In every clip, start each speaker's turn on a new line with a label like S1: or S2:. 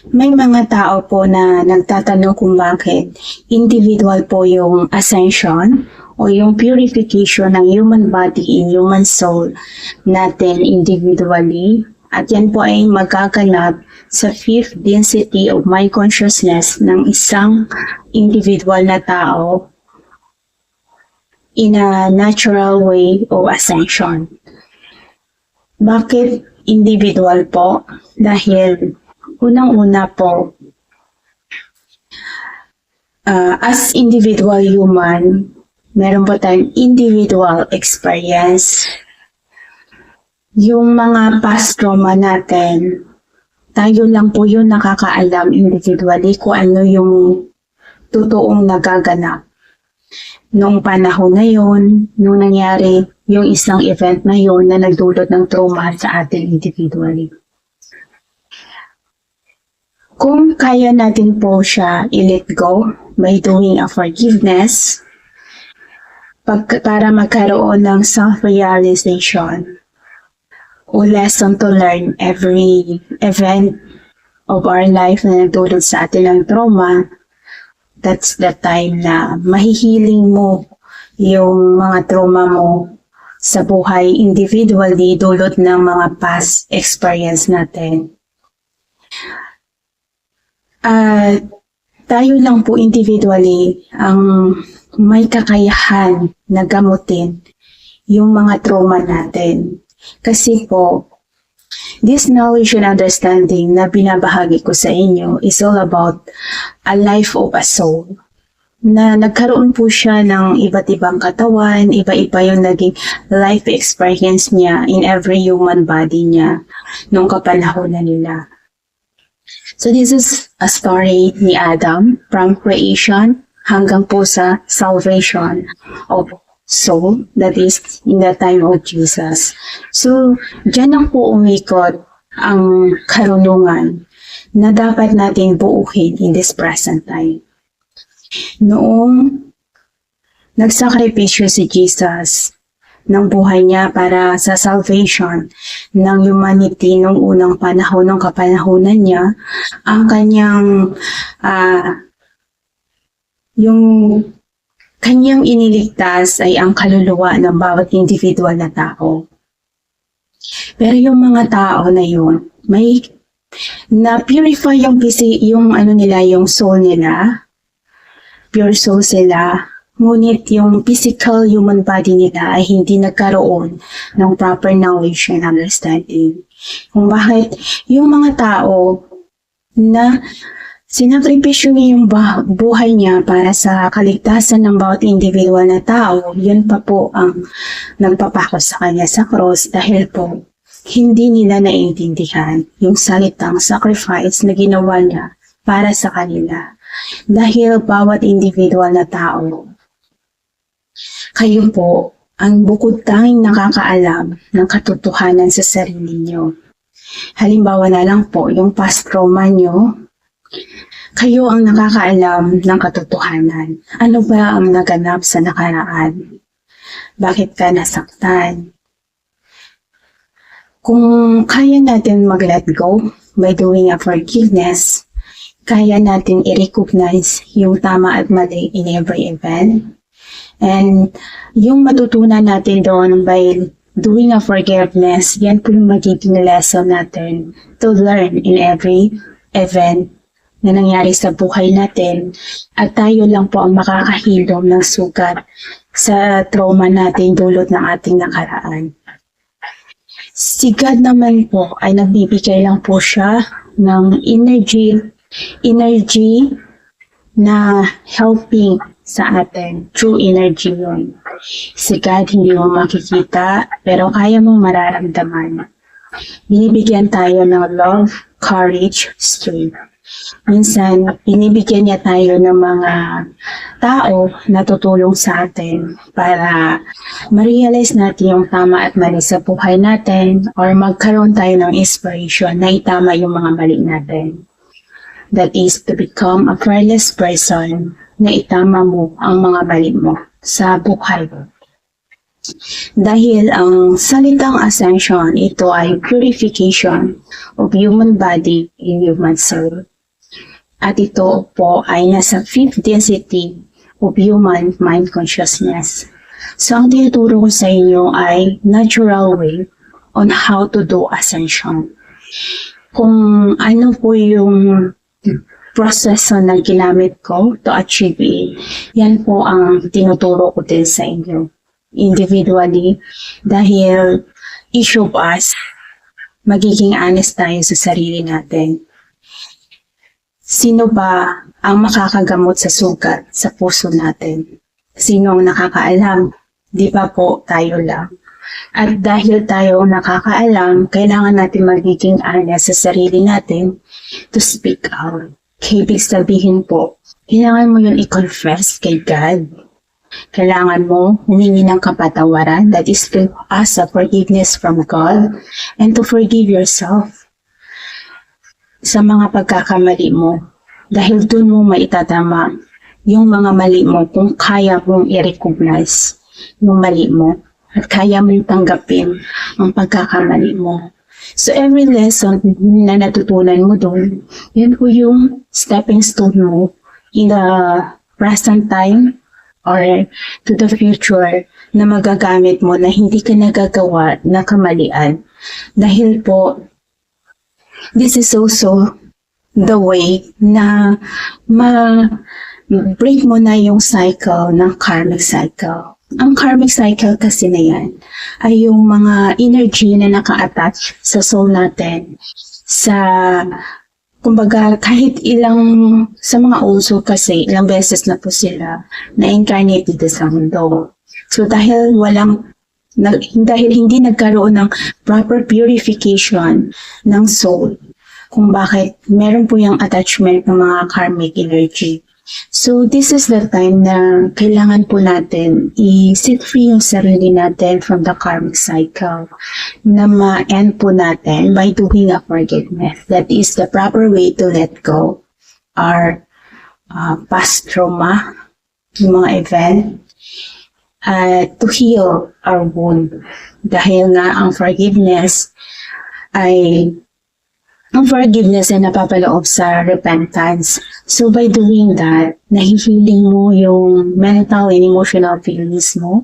S1: May mga tao po na nagtatanong kung bakit individual po yung ascension o yung purification ng human body and human soul natin individually. At yan po ay magaganap sa fifth density of mind consciousness ng isang individual na tao in a natural way of ascension. Bakit individual po? Dahil unang-una po, as individual human, meron po tayong individual experience. Yung mga past trauma natin, tayo lang po yung nakakaalam individually kung ano yung totoong nagaganap. Noong panahon na yun, nung nangyari yung isang event na yun na nagdulot ng trauma sa atin individually. Kung kaya natin po siya i-let go by doing a forgiveness, para magkaroon ng self-realization o lesson to learn every event of our life na nagdulot sa atin ng trauma, that's the time na mahihiling mo yung mga trauma mo sa buhay individually dulot ng mga past experience natin. Tayo lang po individually ang may kakayahan na gamutin yung mga trauma natin. Kasi po, this knowledge and understanding na binabahagi ko sa inyo is all about a life of a soul. Na nagkaroon po siya ng iba't ibang katawan, iba-iba yung naging life experience niya in every human body niya nung kapanahonan nila. So this is a story ni Adam from creation hanggang po sa salvation of soul, that is in the time of Jesus. So, dyan lang po umikot ang karunungan na dapat natin buuhin in this present time. Noong nagsakripisyo si Jesus ng buhay niya para sa salvation ng humanity nung unang panahon, nung kapanahonan niya, ang kanyang kanyang iniligtas ay ang kaluluwa ng bawat individual na tao. Pero yung mga tao na yun, may na-purify yung yung soul nila, pure soul sila, ngunit yung physical human body nila ay hindi nagkaroon ng proper knowledge and understanding. Kung bakit yung mga tao na sinakripisyo niya yung buhay niya para sa kaligtasan ng bawat individual na tao, yun pa po ang nagpapako sa kanya sa cross dahil po hindi nila naiintindihan yung salitang sacrifice na ginawa niya para sa kanila. Dahil bawat individual na tao, kayo po ang bukod tanging nakakaalam ng katotohanan sa sarili niyo. Halimbawa na lang po, yung past trauma niyo, kayo ang nakakaalam ng katotohanan. Ano ba ang naganap sa nakaraan? Bakit ka nasaktan? Kung kaya natin mag-let go by doing a forgiveness, kaya natin i-recognize yung tama at mali in every event. And yung matutunan natin doon by doing a forgiveness, yan po yung magiging lesson natin to learn in every event na nangyari sa buhay natin, at tayo lang po ang makakahilom ng sugat sa trauma natin dulot ng ating nakaraan. Si God naman po ay nagbibigay lang po siya ng energy na helping sa atin. True energy yun. Si God hindi mo makikita pero kaya mong mararamdaman. Binibigyan tayo ng love, courage, strength. Minsan, binibigyan niya tayo ng mga tao na tutulong sa atin para ma-realize natin yung tama at mali sa buhay natin or magkaroon tayo ng inspiration na itama yung mga mali natin. That is to become a fearless person na itama mo ang mga mali mo sa buhay mo. Dahil ang salitang ascension, ito ay purification of human body and human soul. At ito po ay nasa fifth density of human mind consciousness. So, ang tinuturo ko sa inyo ay natural way on how to do ascension. Kung ano po yung proseso na ginamit ko to achieve it, yan po ang tinuturo ko din sa inyo individually, dahil each of us magiging honest tayo sa sarili natin. Sino ba ang makakagamot sa sugat sa puso natin? Sino ang nakakaalam? Di ba po tayo lang? At dahil tayo ang nakakaalam, kailangan natin magiging honest sa sarili natin to speak out. Kaya ibig sabihin po, kailangan mo yun i-confess kay God. Kailangan mo humingi ng kapatawaran, that is to ask for forgiveness from God, and to forgive yourself sa mga pagkakamali mo. Dahil dun mo maitatama yung mga mali mo kung kaya mong i-recognize yung mali mo at kaya mong tanggapin ang pagkakamali mo. So every lesson na natutunan mo doon, yun po yung stepping stone mo in the present time or to the future na magagamit mo na hindi ka nagagawa na kamalian. Dahil po, this is also the way na ma-break mo na yung cycle ng karmic cycle. Ang karmic cycle kasi na yan ay yung mga energy na naka-attach sa soul natin. Kumbaga, kahit sa mga uso kasi, ilang beses na po sila na-incarnate dito sa mundo. So dahil hindi nagkaroon ng proper purification ng soul, kung bakit meron po yung attachment ng mga karmic energy. So, this is the time na kailangan po natin i-set free yung sarili natin from the karmic cycle na ma-end po natin by doing a forgiveness. That is the proper way to let go our past trauma, yung mga event, to heal our wound. Dahil nga ang forgiveness ay napapaloob sa repentance. So by doing that, nahihiling mo yung mental and emotional feelings mo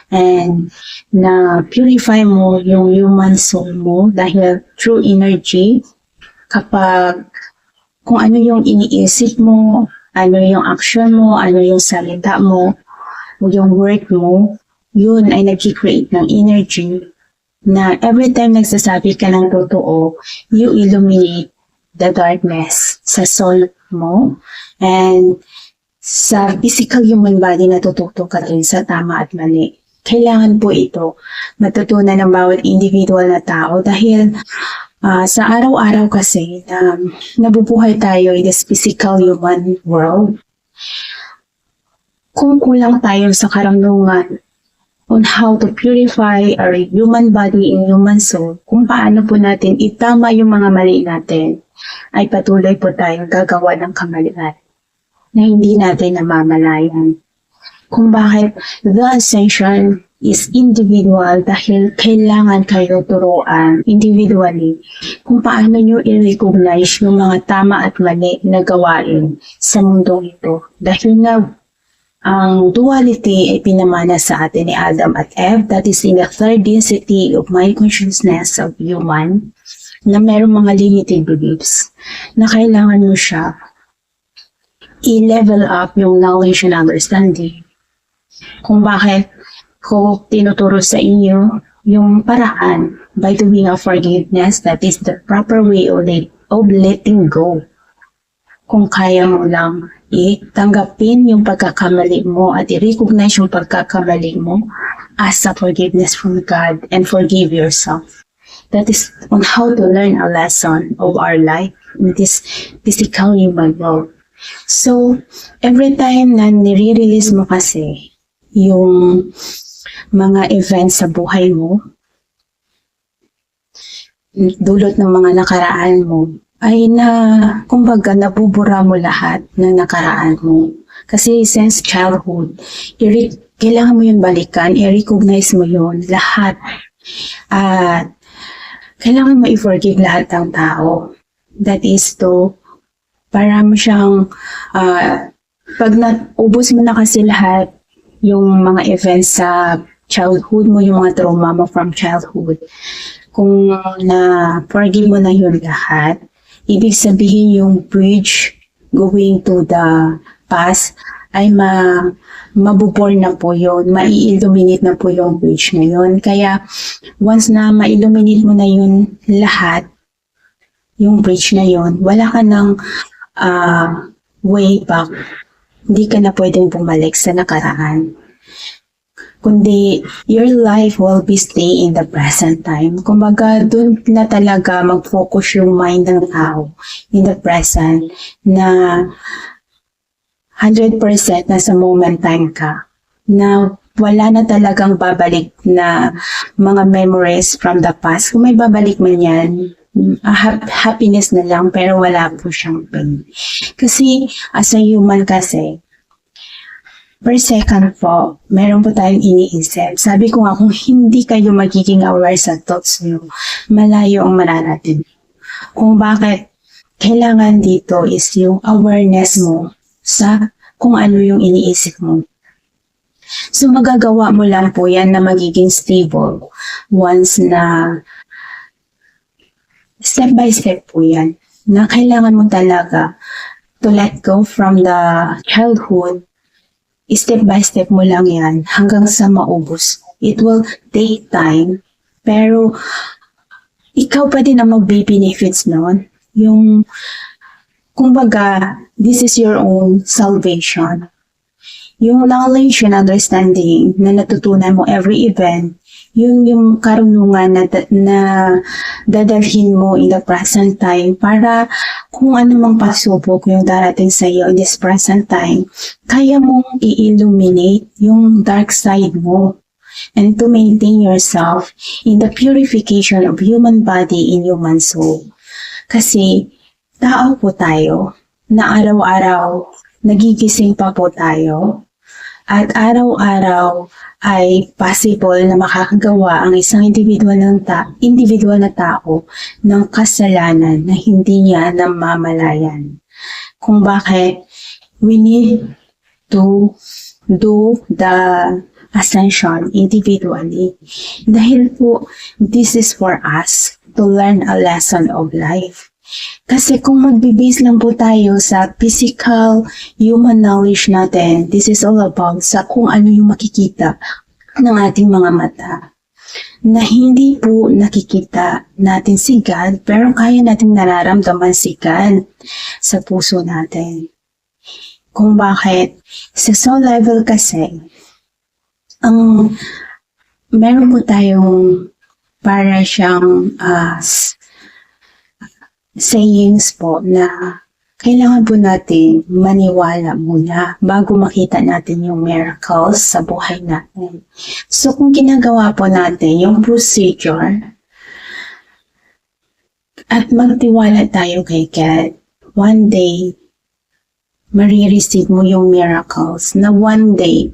S1: and na-purify mo yung human soul mo dahil through energy, kung ano yung iniisip mo, ano yung action mo, ano yung salita mo, yung work mo, yun ay nag-create ng energy na every time nagsasabi ka ng totoo, you illuminate the darkness sa soul mo and sa physical human body natututo ka rin sa tama at mali. Kailangan po ito matutunan ng bawat individual na tao dahil sa araw-araw kasi nabubuhay tayo in this physical human world. Kung kulang tayo sa karunungan on how to purify our human body and human soul, kung paano po natin itama yung mga mali natin, ay patuloy po tayong gagawa ng kamalian na hindi natin namamalayan. Kung bakit the ascension is individual dahil kailangan kayo turuan individually kung paano nyo i-recognize yung mga tama at mali na gawain sa mundong ito. Dahil nga, ang duality ay pinamana sa atin ni Adam at Eve, that is in the third density of mind consciousness of human, na mayroong mga limited beliefs na kailangan mo siya i-level up yung knowledge and understanding. Kung bakit ko tinuturo sa inyo yung paraan by doing a forgiveness, that is the proper way of letting go. Kung kaya mo lang tanggapin yung pagkakamali mo at i-recognize yung pagkakamali mo, ask for forgiveness from God and forgive yourself. That is on how to learn a lesson of our life in this physical human world. So, every time na nire-release mo kasi yung mga events sa buhay mo, dulot ng mga nakaraan mo, ay kumbaga, nabubura mo lahat ng nakaraan mo. Kasi since childhood, kailangan mo yun balikan, i-recognize mo yun, lahat. At kailangan mo i-forgive lahat ng tao. That is to para mo siyang, pag naubos mo na kasi lahat yung mga events sa childhood mo, yung mga trauma mo from childhood, kung na-forgive mo na yun lahat, ibig sabihin yung bridge going to the past ay mabuborn na po yun, mai-illuminate na po yung bridge na yun. Kaya, once na ma-illuminate mo na yun lahat, yung bridge na yun, wala ka ng way back. Hindi ka na pwedeng bumalik sa nakaraan. Kundi, your life will be stay in the present time. Kumbaga, dun na talaga mag-focus yung mind ng tao in the present na 100% na sa moment time ka, na wala na talagang babalik na mga memories from the past. Kung may babalik man yan, happiness na lang, pero wala po siyang pain. Kasi, as a human kasi, per second po, meron po tayong iniisip. Sabi ko nga, kung hindi kayo magiging aware sa thoughts nyo, malayo ang mararating. Kung bakit kailangan dito is yung awareness mo sa kung ano yung iniisip mo. So, magagawa mo lang po yan na magiging stable once na step by step po yan. Na kailangan mo talaga to let go from the childhood. Step by step mo lang yan hanggang sa maubos. It will take time, pero ikaw pa din ang mag-benefits noon. Yung kumbaga, this is your own salvation. Yung knowledge and understanding na natutunan mo every event, yung karunungan na dadalhin mo in the present time para kung ano mang pasubok yung darating sa iyo in this present time, kaya mong i-illuminate yung dark side mo and to maintain yourself in the purification of human body and human soul. Kasi tao po tayo na araw-araw nagigising pa po tayo at araw-araw ay possible na makakagawa ang isang individual na tao ng kasalanan na hindi niya namamalayan. Kung bakit we need to do the ascension individually. Dahil po, this is for us to learn a lesson of life. Kasi kung magbibase lang po tayo sa physical human knowledge natin, this is all about sa kung ano yung makikita ng ating mga mata. Na hindi po nakikita natin si God, pero kaya nating nararamdaman si God sa puso natin. Kung bakit, sa soul level kasi, meron po tayong para siyang sayings po na kailangan po natin maniwala muna bago makita natin yung miracles sa buhay natin. So kung ginagawa po natin yung procedure at magtiwala tayo kay God, one day marireceive mo yung miracles na one day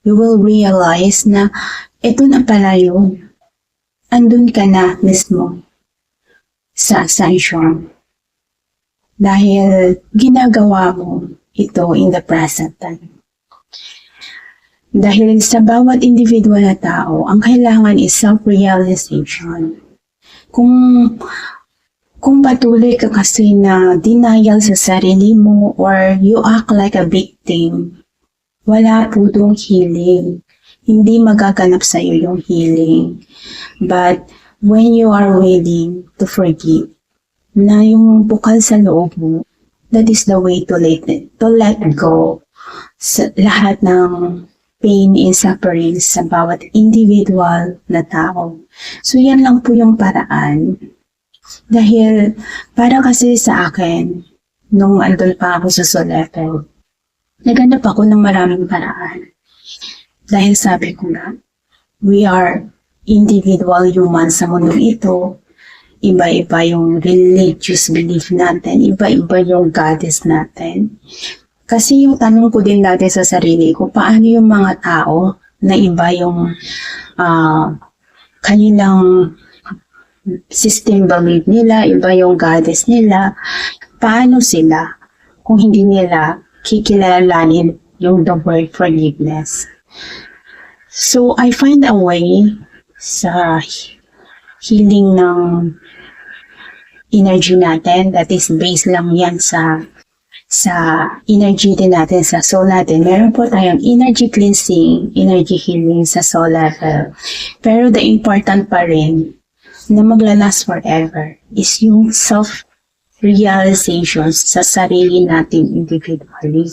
S1: you will realize na ito na pala yun. Andun ka na mismo sa ascension. Dahil ginagawa mo ito in the present time. Dahil sa bawat individual na tao, ang kailangan is self-realization. Kung patuloy ka kasi na denial sa sarili mo or you act like a victim, wala po dong healing. Hindi magaganap sa iyo yung healing. But when you are willing to forgive, na yung bukal sa loob mo, that is the way to let go sa lahat ng pain and suffering sa bawat individual na tao. So yan lang po yung paraan. Dahil para kasi sa akin, nung andun pa ako sa soul level, naganap ako ng maraming paraan. Dahil sabi ko na, we are individual human sa mundong ito. Iba-iba yung religious belief natin. Iba-iba yung goddess natin. Kasi yung tanong ko din dati sa sarili ko, paano yung mga tao na iba yung kanilang system belief nila, iba yung goddess nila, paano sila? kung hindi nila kikilalanin yung the word forgiveness. So, I find a way sa healing ng energy natin that is based lang yan sa energy din natin, sa soul natin. Meron po tayong energy cleansing, energy healing sa soul level. Pero the important pa rin na maglalast forever is yung self-realization sa sarili natin individually.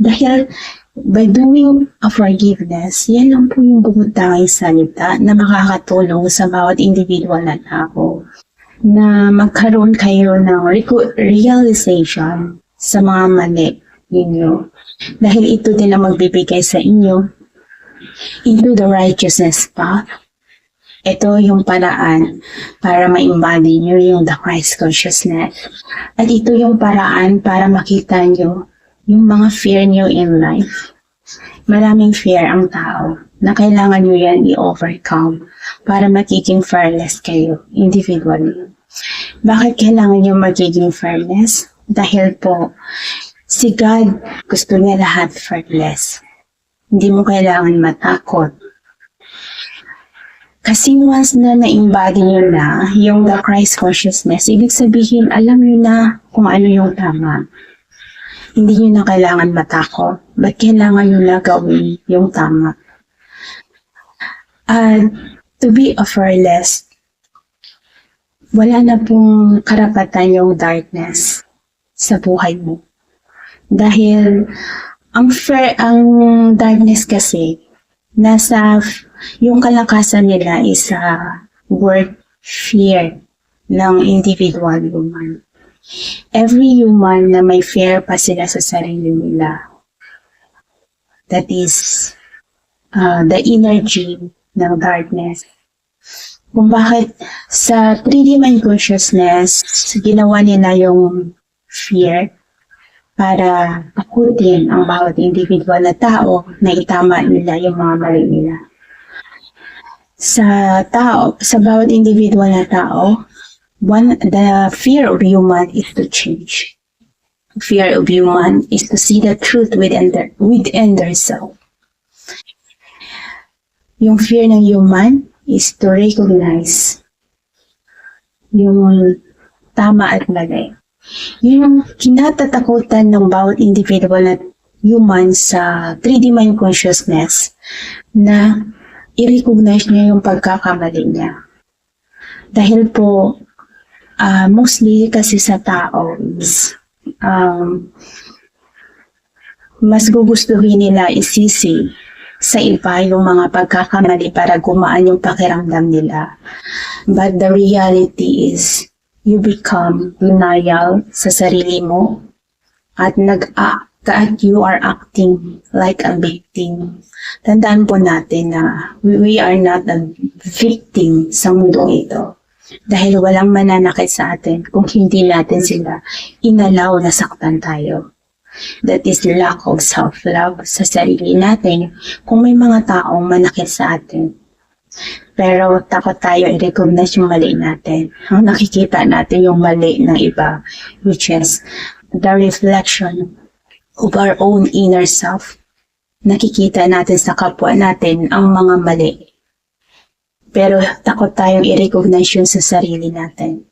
S1: Dahil by doing a forgiveness, yan lang po yung bumutanging salita na makakatulong sa bawat individual na tao na magkaroon kayo ng realization sa mga mali ninyo. Dahil ito din ang magbibigay sa inyo into the righteousness path. Ito yung paraan para ma-embody nyo yung the Christ consciousness. At ito yung paraan para makita nyo yung mga fear nyo in life. Maraming fear ang tao na kailangan nyo yan i-overcome para magiging fearless kayo individually. Bakit kailangan nyo magiging fearless? Dahil po, si God gusto niya lahat fearless. Hindi mo kailangan matakot. Kasi once na na-embody nyo na yung the Christ consciousness, ibig sabihin, alam nyo na kung ano yung tama. Hindi nyo na kailangan matakot. Ba't kailangan nyo na gawin yung tama? And to be a fearless, wala na pong karapatan yung darkness sa buhay mo. Dahil ang darkness kasi nasa yung kalakasan nila is sa word fear ng individual human. Every human na may fear pa sila sa sarili nila, that is the energy ng darkness. Kung bakit sa 3D mind consciousness ginawa nila yung fear para takutin ang bawat individual na tao na itama nila yung mga mali nila. Sa bawat individual na tao, the fear of human is to change. Fear of human is to see the truth within their self. Yung fear ng human is to recognize yung tama at mali. Yun yung kinatatakutan ng bawat individual na human sa 3D mind consciousness na i-recognize niya yung pagkakamali niya. Dahil po, mostly kasi sa tao is mas gugustuhin nila isisi sa iba yung mga pagkakamali para gumaan yung pakiramdam nila. But the reality is, you become denial sa sarili mo at you are acting like a victim. Tandaan po natin na we are not a victim sa mundong ito. Dahil walang mananakit sa atin kung hindi natin sila inalaw na saktan tayo. That is lack of self-love sa sarili natin kung may mga taong manakit sa atin. Pero takot tayo i-recognize yung mali natin. Ang nakikita natin yung mali ng iba, which is the reflection of our own inner self. Nakikita natin sa kapwa natin ang mga mali. Pero takot tayong i-recognize yun sa sarili natin.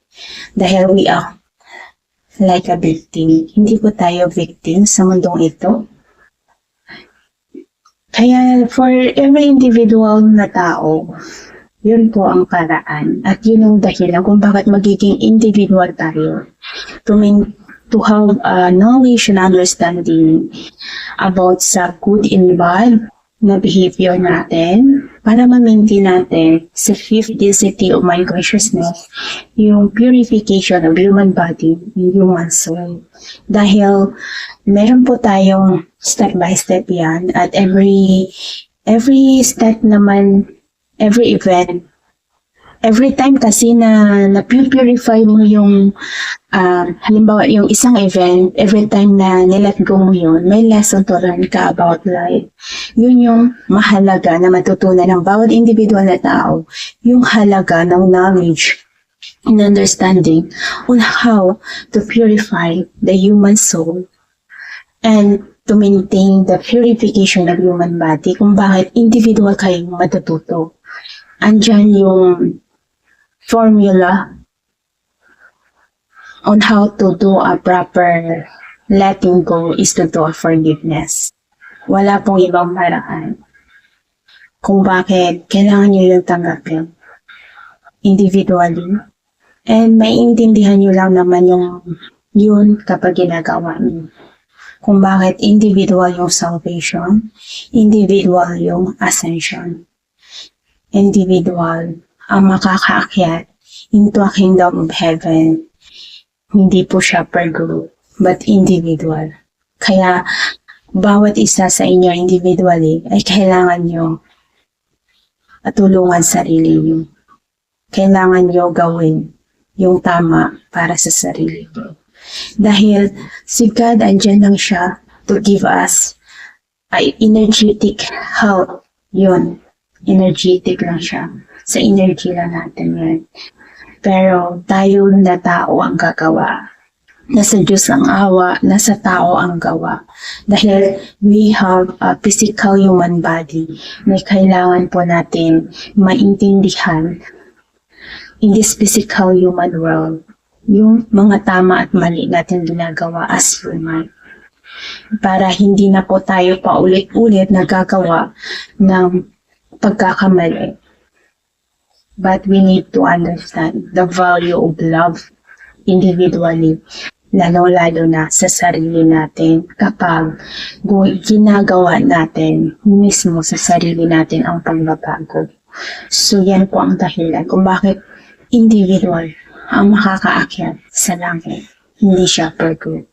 S1: Dahil we are like a victim. Hindi po tayo victim sa mundong ito. Kaya for every individual na tao, yun po ang paraan. At yun yung dahilan kung bakit magiging individual tayo. To have knowledge and understanding about sa good and bad na behavior natin para ma-maintain natin sa fifth density of mind consciousness yung purification of human body and human soul. Dahil meron po tayong step by step yan at every step naman, every event, every time kasi na purify mo yung halimbawa yung isang event, every time na nilet go mo yun, may lesson to learn ka about life. Yun yung mahalaga na matutunan ng bawat individual na tao, yung halaga ng knowledge and understanding on how to purify the human soul and to maintain the purification of human body, kung bakit individual kayong matututo. Andyan yung formula on how to do a proper letting go is to do a forgiveness. Wala pong ibang paraan kung bakit kailangan nyo yung tanggapin individually. And maiintindihan nyo lang naman yun kapag ginagawa nyo. Kung bakit individual yung salvation, individual yung ascension. Individual ang makakaakyat into a kingdom of heaven. Hindi po siya per group, but individual. Kaya, bawat isa sa inyo individually ay kailangan nyo tulungan sarili nyo. Kailangan nyo gawin yung tama para sa sarili nyo. Dahil si God, andyan lang siya to give us ay energetic health. Yun, energetic lang siya. Sa energy lang natin yun. Pero tayo na tao ang gagawa. Nasa Diyos ang awa, nasa tao ang gawa. Dahil we have a physical human body na kailangan po natin maintindihan in this physical human world yung mga tama at mali natin ginagawa as human. Para hindi na po tayo paulit-ulit nagagawa ng pagkakamali. But we need to understand the value of love individually, lalo-lalo na sa sarili natin kapag ginagawa natin mismo sa sarili natin ang pagbabago. So yan po ang dahilan kung bakit individual ang makakaakyat sa langit, hindi siya per group.